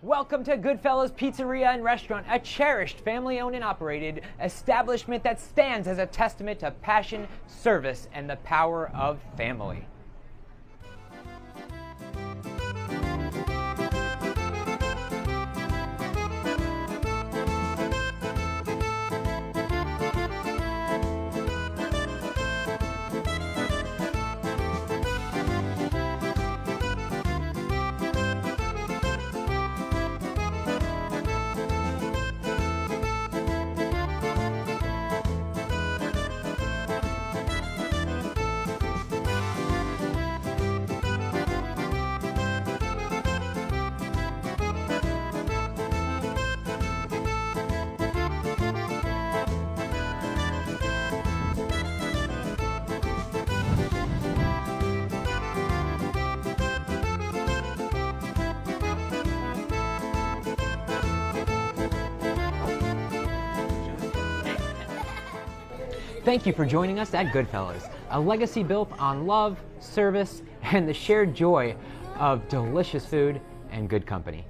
Welcome to Goodfellas Pizzeria and Restaurant, a cherished family-owned and operated establishment that stands as a testament to passion, service, and the power of family. Thank you for joining us at Goodfellas, a legacy built on love, service, and the shared joy of delicious food and good company.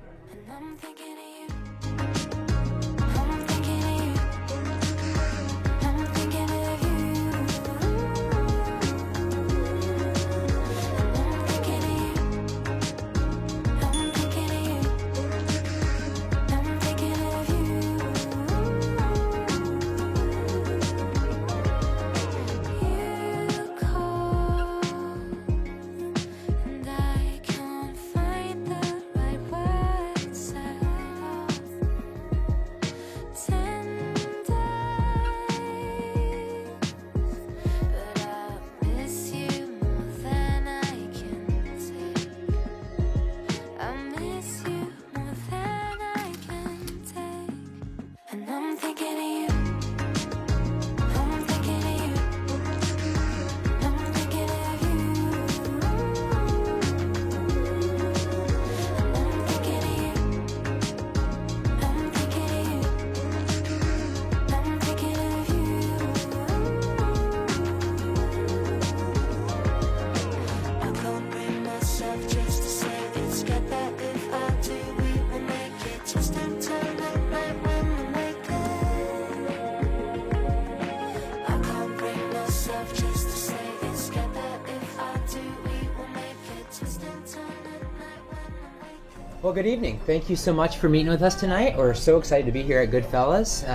Well, good evening. Thank you so much for meeting with us tonight. We're so excited to be here at Goodfellas.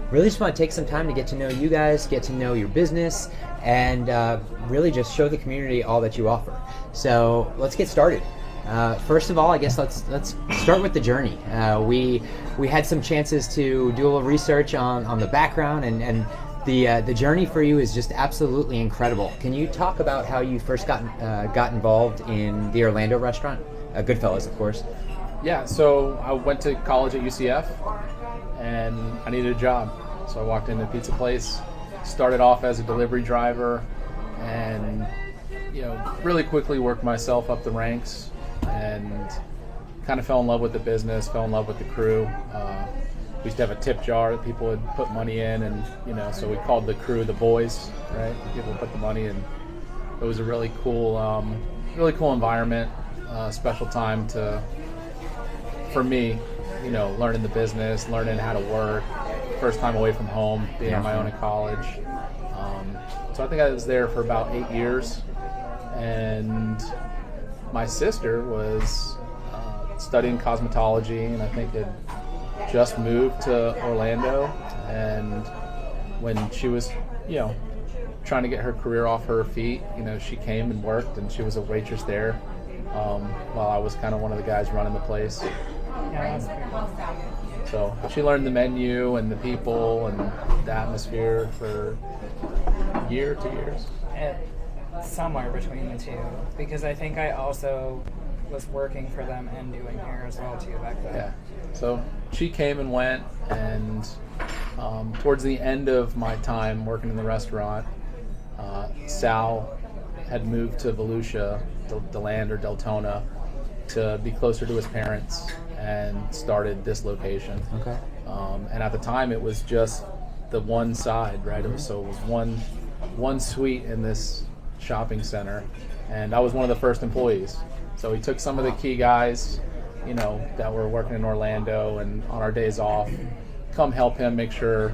Really just want to take some time to get to know you guys, get to know your business, and really just show the community all that you offer. So let's get started. First of all, I guess let's start with the journey. We had some chances to do a little research on the background, and the journey for you is just absolutely incredible. Can you talk about how you first got involved in the Orlando restaurant? Goodfellas, of course. Yeah, so I went to college at UCF, and I needed a job. So I walked into a pizza place, started off as a delivery driver, and really quickly worked myself up the ranks, and kind of fell in love with the business, fell in love with the crew. We used to have a tip jar that people would put money in, and so we called the crew the boys, right? People put the money in. It was a really cool environment. Special time for me, learning the business, learning how to work, first time away from home, being on my own in college. So I think I was there for about 8 years, and my sister was studying cosmetology, and I think had just moved to Orlando, and when she was, trying to get her career off her feet, she came and worked, and she was a waitress there. While I was kind of one of the guys running the place. So she learned the menu and the people and the atmosphere for a year, 2 years. Somewhere between the two, because I think I also was working for them and doing hair as well too back then. Yeah. So she came and went, and towards the end of my time working in the restaurant, Sal had moved to Volusia, DeLand or Deltona, to be closer to his parents, and started this location. Okay. And at the time, it was just the one side, right? It was one suite in this shopping center, and I was one of the first employees. So he took some of the key guys, that were working in Orlando and on our days off, come help him make sure,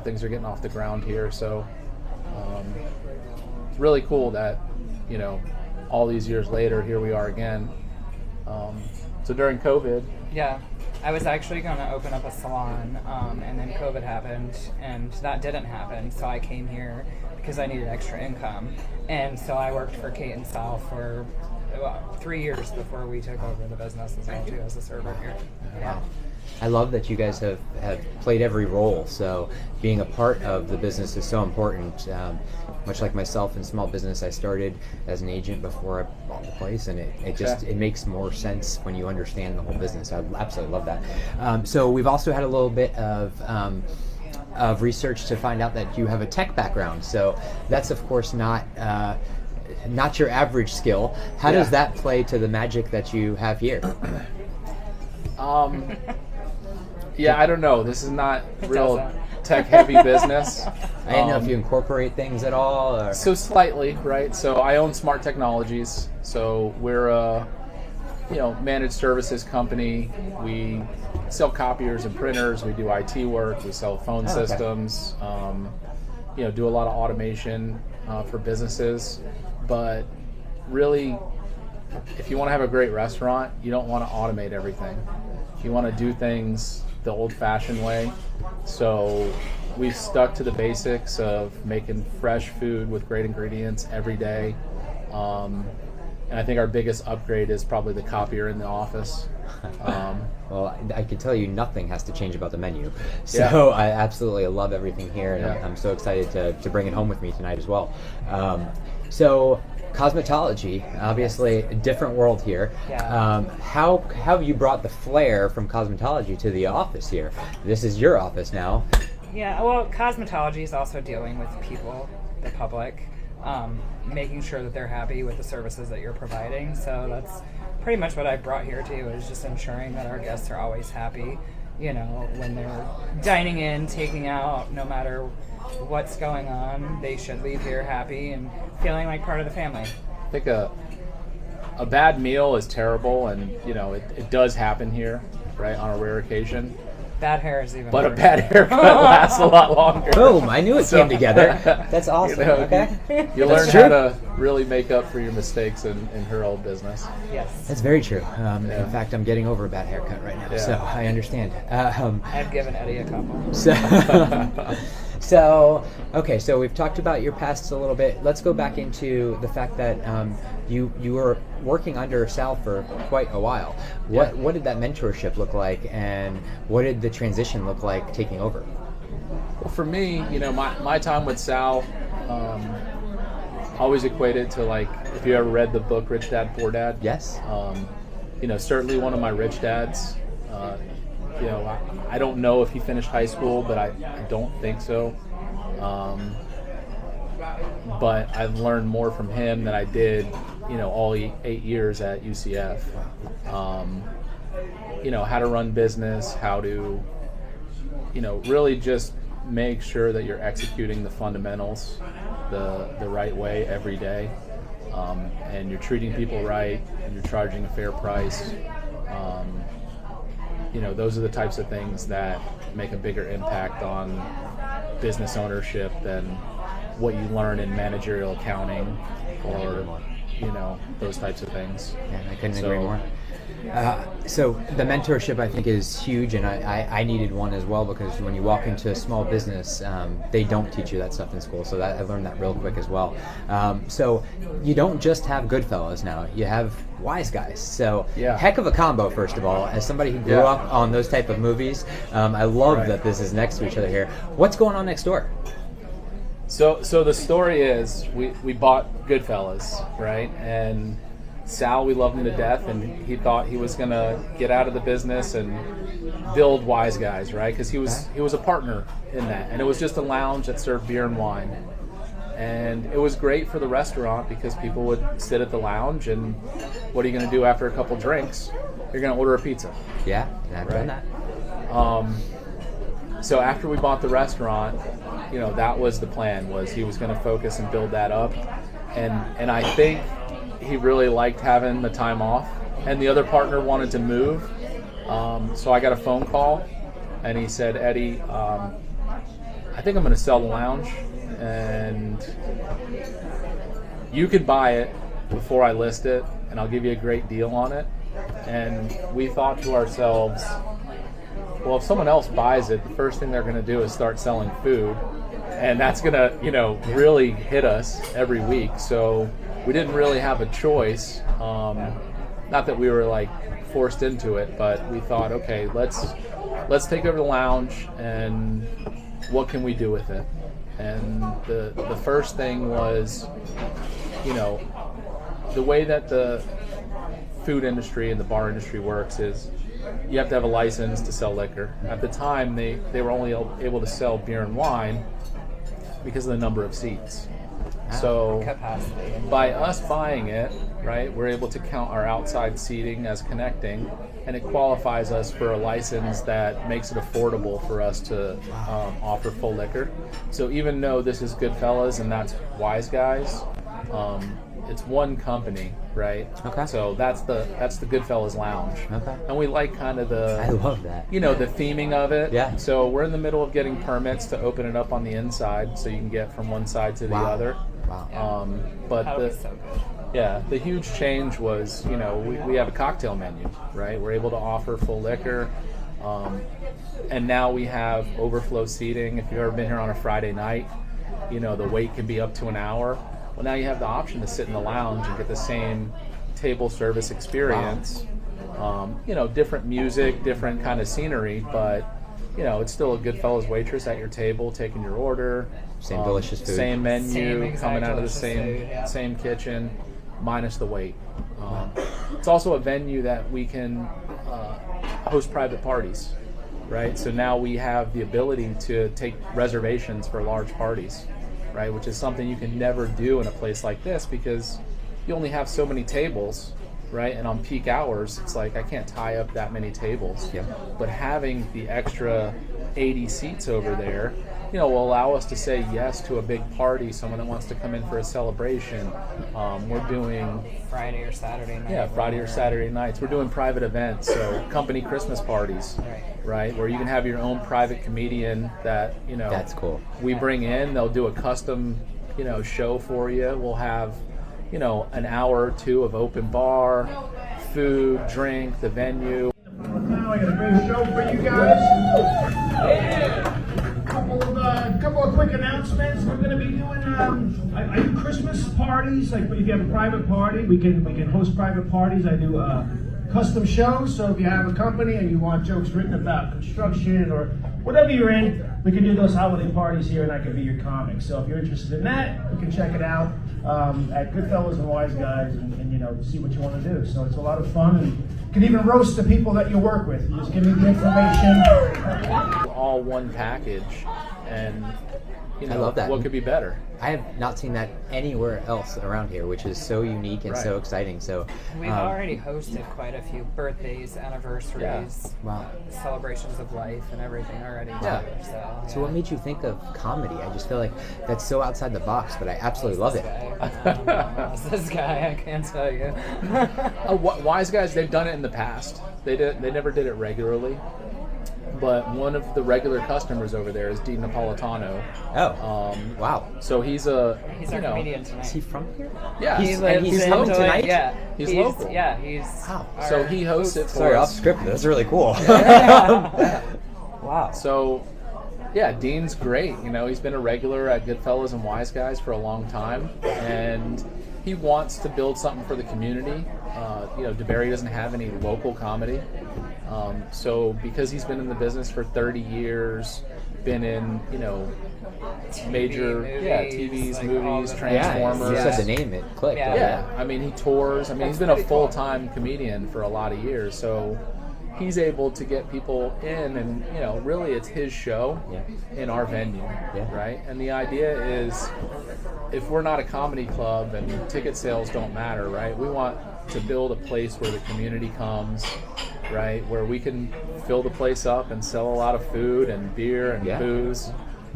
things are getting off the ground here. So it's really cool that, all these years later, here we are again. So during COVID, Yeah, I was actually going to open up a salon, and then COVID happened, and that didn't happen. So I came here because I needed extra income, and so I worked for Kate and Sal for 3 years before we took over the business as well too, as a server here. Yeah. I love that you guys have played every role. So being a part of the business is so important. Much like myself in small business, I started as an agent before I bought the place, and it makes more sense when you understand the whole business. I absolutely love that. So we've also had a little bit of research to find out that you have a tech background. So that's of course not your average skill. How does that play to the magic that you have here? Yeah, I don't know. This is not real tech-heavy business. I didn't know if you incorporate things at all. Or... So slightly, right? So I own Smart Technologies. So we're a managed services company. We sell copiers and printers. We do IT work. We sell phone systems. Do a lot of automation for businesses. But really, if you want to have a great restaurant, you don't want to automate everything. You want to do things the old-fashioned way. So we've stuck to the basics of making fresh food with great ingredients every day. And I think our biggest upgrade is probably the copier in the office. Well, I can tell you nothing has to change about the menu. So I absolutely love everything here, and I'm so excited to bring it home with me tonight as well. So cosmetology, obviously a different world here. How have you brought the flair from cosmetology to the office here? This is your office now. Yeah, well, cosmetology is also dealing with people, the public, making sure that they're happy with the services that you're providing. So that's pretty much what I brought here too, is just ensuring that our guests are always happy, when they're dining in, taking out, no matter what's going on, they should leave here happy and feeling like part of the family. I think a bad meal is terrible, and it does happen here, right, on a rare occasion. Bad hair is even but worse. A bad haircut lasts a lot longer. Boom, I knew it came together. That's awesome. You learn how to really make up for your mistakes in her old business. Yes. That's very true. In fact, I'm getting over a bad haircut right now, so I understand. I've given Eddie a couple. So we've talked about your past a little bit. Let's go back into the fact that you were working under Sal for quite a while. What did that mentorship look like, and what did the transition look like taking over? Well, for me, my time with Sal always equated to, like, if you ever read the book Rich Dad Poor Dad. Yes. Certainly one of my rich dads. I don't know if he finished high school, but I don't think so. But I've learned more from him than I did, all 8 years at UCF. How to run business, how to, really just make sure that you're executing the fundamentals the right way every day. And you're treating people right, and you're charging a fair price. Those are the types of things that make a bigger impact on business ownership than what you learn in managerial accounting or, those types of things. Yeah, I couldn't agree more. So the mentorship, I think, is huge, and I needed one as well, because when you walk into a small business, they don't teach you that stuff in school. So I learned that real quick as well. So you don't just have Goodfellas now; you have Wiseguys. So heck of a combo, first of all. As somebody who grew up on those type of movies, I love that this is next to each other here. What's going on next door? So the story is we bought Goodfellas, right? And Sal, we loved him to death, and he thought he was going to get out of the business and build Wiseguys, right? Because he was a partner in that, and it was just a lounge that served beer and wine. And it was great for the restaurant because people would sit at the lounge, and what are you going to do after a couple drinks? You're going to order a pizza. Yeah, I've done that. So after we bought the restaurant, that was the plan, was he was going to focus and build that up. And I think he really liked having the time off, and the other partner wanted to move. So I got a phone call, and he said, Eddie, I think I'm going to sell the lounge, and you could buy it before I list it, and I'll give you a great deal on it. And we thought to ourselves, well, if someone else buys it, the first thing they're going to do is start selling food, and that's going to, really hit us every week. So we didn't really have a choice. Not that we were like forced into it, but we thought, okay, let's take over the lounge, and what can we do with it? And the first thing was, the way that the food industry and the bar industry works is you have to have a license to sell liquor. At the time, they were only able to sell beer and wine because of the number of seats. So Capacity. by us buying it, right, we're able to count our outside seating as connecting, and it qualifies us for a license that makes it affordable for us to offer full liquor. So even though this is Goodfellas and that's Wiseguys, it's one company, right? Okay. So that's the Goodfellas Lounge. Okay. And we like kind of I love that. the theming of it. Yeah. So we're in the middle of getting permits to open it up on the inside, so you can get from one side to the Wow. other. Wow. But That would be so good. yeah, the huge change was, we have a cocktail menu, right? We're able to offer full liquor, and now we have overflow seating. If you've ever been here on a Friday night, the wait can be up to an hour. Well, now you have the option to sit in the lounge and get the same table service experience. Different music, different kind of scenery, but it's still a Goodfellas waitress at your table taking your order. Same delicious food. Same menu, Same exact coming out of the delicious food, yeah. same kitchen, minus the wait. It's also a venue that we can host private parties, right? So now we have the ability to take reservations for large parties, right? Which is something you can never do in a place like this because you only have so many tables, right? And on peak hours, it's like I can't tie up that many tables. Yep. But having the extra 80 seats over there, will allow us to say yes to a big party, someone that wants to come in for a celebration. We're doing Friday or Saturday night. Yeah, Friday or Saturday nights. We're doing private events, so company Christmas parties, right? Where you can have your own private comedian that, That's cool. we bring in. They'll do a custom, show for you. We'll have, an hour or two of open bar, food, drink, the venue. Now I got a great show for you guys. Couple of quick announcements. We're going to be doing I do Christmas parties. Like if you have a private party, we can host private parties. I do custom shows. So if you have a company and you want jokes written about construction or whatever you're in, we can do those holiday parties here, and I can be your comic. So if you're interested in that, you can check it out at Goodfellas and Wiseguys, and see what you want to do. So it's a lot of fun, and you can even roast the people that you work with. You just give me the information. All one package, and I love that. What could be better? I have not seen that anywhere else around here, which is so unique and so exciting. So We've already hosted quite a few birthdays, anniversaries, Wow. celebrations of life, and everything already. Yeah. Too, So what made you think of comedy? I just feel like that's so outside the box, but I absolutely love it. This guy, I can't tell you. Wiseguys, they've done it in the past. They never did it regularly. But one of the regular customers over there is Dean Napolitano. Oh, wow. So he's He's our comedian tonight. Is he from here? Yeah, He lives he's in coming Detroit, tonight? Yeah, He's local. Yeah, he's. Wow. So he hosts it for Sorry, off us. script. That's really cool. Wow. So, yeah, Dean's great. He's been a regular at Goodfellas and Wiseguys for a long time, and he wants to build something for the community. DeBary doesn't have any local comedy. So because he's been in the business for 30 years, been in, major movies, TVs, like movies, all the- Transformers. You said the name, it clicked. Yeah. Yeah, I mean, he tours. I mean, he's been a full-time comedian for a lot of years, so he's able to get people in, and really, it's his show in our venue, right? And the idea is, if we're not a comedy club and ticket sales don't matter, right? We want to build a place where the community comes, right? Where we can fill the place up and sell a lot of food and beer and booze,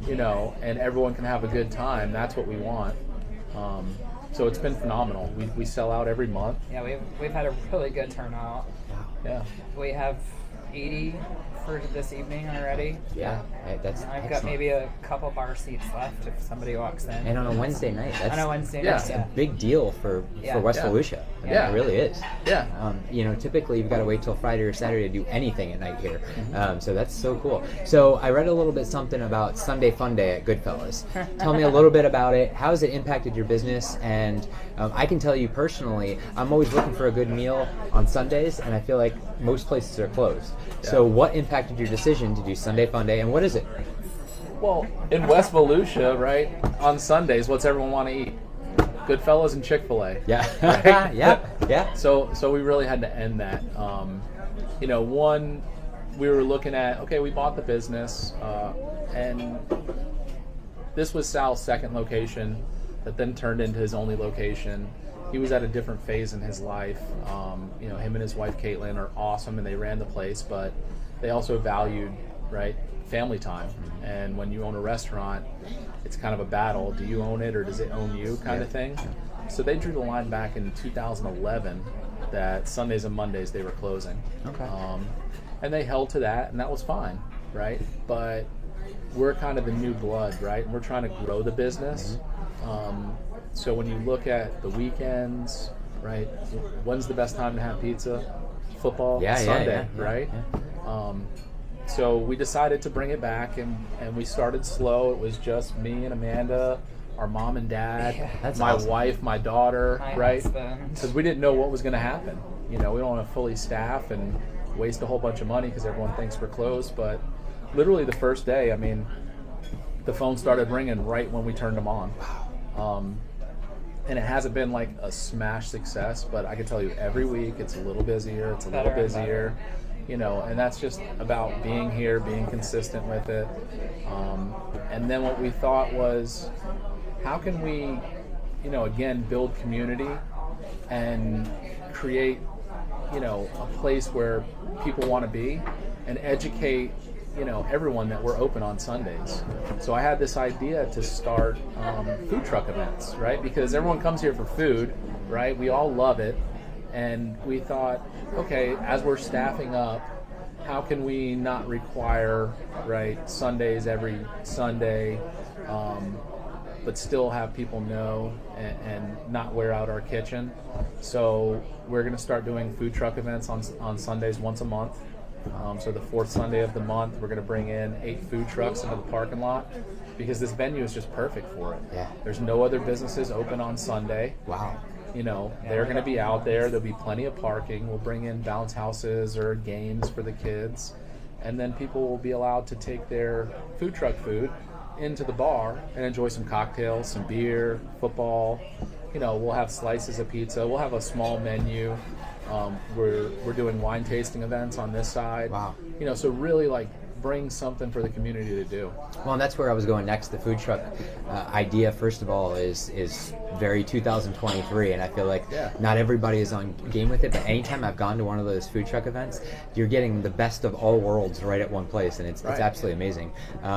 and everyone can have a good time. That's what we want. So it's been phenomenal. We sell out every month. Yeah, we've had a really good turnout. Yeah. We have 80 for this evening already. Yeah, that's I've got excellent. maybe a couple bar seats left if somebody walks in. And on a Wednesday night, that's, On a Wednesday yeah. night, that's a big deal for West Yeah. Volusia. I mean, Yeah. it really is. Yeah. Typically you've got to wait till Friday or Saturday to do anything at night here. So that's so cool. So I read a little bit something about Sunday Fun Day at Goodfellas. Tell me a little bit about it. How has it impacted your business? And I can tell you personally, I'm always looking for a good meal on Sundays, and I feel like most places are closed. So what impacted your decision to do Sunday Fun Day, and what is it? Well, in West Volusia, right, on Sundays, what's everyone want to eat? Goodfellas and Chick-fil-A. Yeah. Right? yeah. So we really had to end that. One, we were looking at, okay, we bought the business, and this was Sal's second location that then turned into his only location. He was at a different phase in his life. Him and his wife Caitlin are awesome, and they ran the place, but they also valued, right, family time. And when you own a restaurant, it's kind of a battle. Do you own it or does it own you kind of thing? So they drew the line back in 2011 that Sundays and Mondays they were closing. Okay. And they held to that, and that was fine, right? But we're kind of the new blood, right? And we're trying to grow the business. So when you look at the weekends, right? When's the best time to have pizza? Football, Sunday, right? Yeah. So we decided to bring it back, and we started slow. It was just me and Amanda, our mom and dad, That's my awesome. wife, my daughter, My right? husband. Because we didn't know what was going to happen. We don't want to fully staff and waste a whole bunch of money because everyone thinks we're closed. But literally the first day, the phone started ringing right when we turned them on. And it hasn't been like a smash success, but I can tell you every week it's a little busier, it's a little Better and busier, and that's just about being here, being consistent with it. And then what we thought was, how can we, again, build community and create, a place where people want to be and educate everyone that we're open on Sundays. So I had this idea to start food truck events, right? Because everyone comes here for food, right? We all love it. And we thought, okay, as we're staffing up, how can we not require, right, Sundays every Sunday, but still have people know and not wear out our kitchen? So we're going to start doing food truck events on Sundays once a month. So the fourth Sunday of the month, we're going to bring in 8 food trucks into the parking lot because this venue is just perfect for it. Yeah. There's no other businesses open on Sunday. Wow. They're going to be out there. There'll be plenty of parking. We'll bring in bounce houses or games for the kids. And then people will be allowed to take their food truck food into the bar and enjoy some cocktails, some beer, football. We'll have slices of pizza. We'll have a small menu. We're doing wine tasting events on this side. Wow. So really bring something for the community to do. Well, and that's where I was going next. The food truck idea, first of all, is very 2023, and I feel like not everybody is on game with it. But anytime I've gone to one of those food truck events, you're getting the best of all worlds right at one place, and it's absolutely amazing.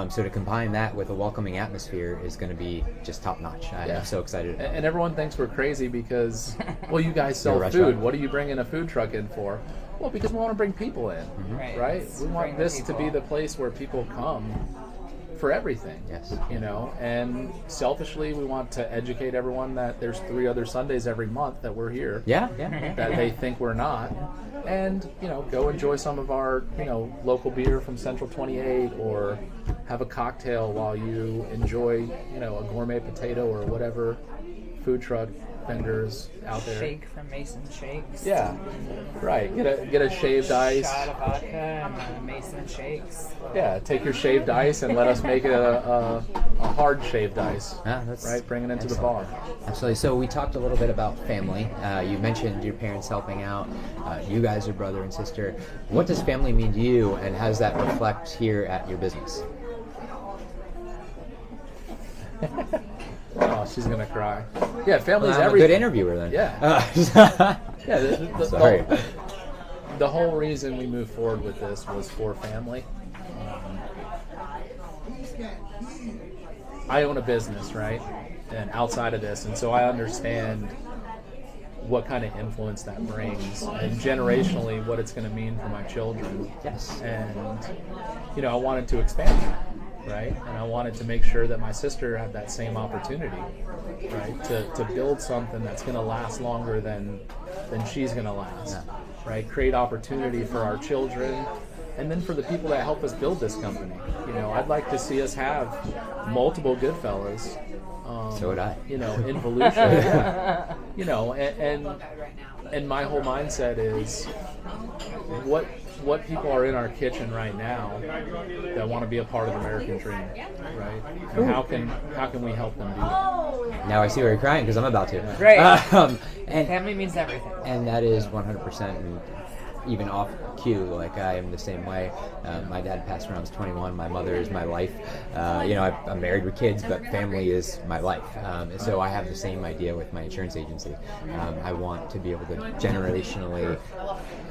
So to combine that with a welcoming atmosphere is going to be just top notch. I'm so excited. And everyone thinks we're crazy because, well, you guys sell food. What are you bringing a food truck in for? Well, because we want to bring people in, right? We want this to be the place where people come for everything. Yes. And selfishly, we want to educate everyone that there's 3 other Sundays every month that we're here. Yeah. That they think we're not. And, go enjoy some of our, local beer from Central 28 or have a cocktail while you enjoy, a gourmet potato or whatever food truck vendors out there. Shake from Mason Shakes. Yeah, right. Get a shaved ice. Shot of vodka and Mason Shakes. Yeah, take your shaved ice and let us make it a hard shaved ice. That's right. Bring it into excellent. the bar. Absolutely. So we talked a little bit about family. You mentioned your parents helping out. You guys are brother and sister. What does family mean to you, and how does that reflect here at your business? Oh, she's gonna cry. Yeah, family's I'm everything. a good interviewer then. Yeah. Sorry. The whole reason we moved forward with this was for family. I own a business, right? and outside of this, and so I understand what kind of influence that brings, and generationally what it's going to mean for my children. Yes. And I wanted to expand that, right? And I wanted to make sure that my sister had that same opportunity, right? To build something that's going to last longer than she's going to last, right? Create opportunity for our children, and then for the people that help us build this company. I'd like to see us have multiple Goodfellas. So would I. In Volusia. And my whole mindset is what people are in our kitchen right now that want to be a part of the American dream, right? And how can we help them do that? Now I see why you're crying, because I'm about to. Right. And Family means everything. And that is 100%, and even off cue, like I am the same way. My dad passed when I was 21. My mother is my life. I'm married with kids, but family is my life. So I have the same idea with my insurance agency. I want to be able to generationally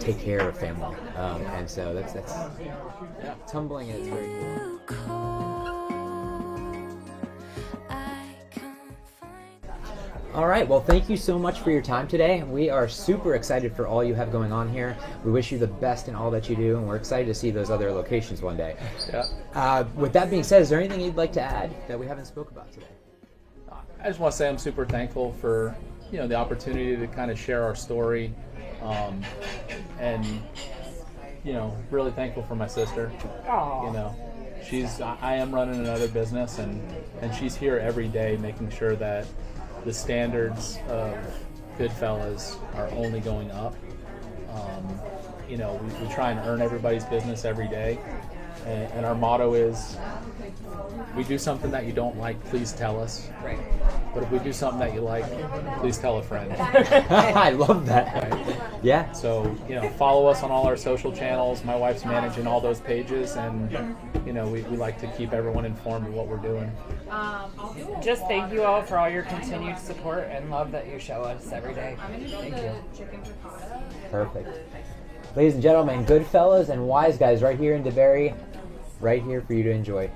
take care of family, and so that's it's humbling and it's very cool. All right, well, thank you so much for your time today. We are super excited for all you have going on here. We wish you the best in all that you do, and we're excited to see those other locations one day. Yeah. With that being said, is there anything you'd like to add that we haven't spoke about today? I just want to say I'm super thankful for the opportunity to kind of share our story, and really thankful for my sister. Aww. I am running another business, and she's here every day making sure that the standards of Goodfellas are only going up. We try and earn everybody's business every day, and our motto is, we do something that you don't like, please tell us. Right. But if we do something that you like, please tell a friend. I love that. Right? Yeah. So, follow us on all our social channels. My wife's managing all those pages, and, we like to keep everyone informed of what we're doing. Just thank you all for all your continued support and love that you show us every day. Thank you. Perfect. Ladies and gentlemen, Goodfellas and Wiseguys right here in DeBary, right here for you to enjoy.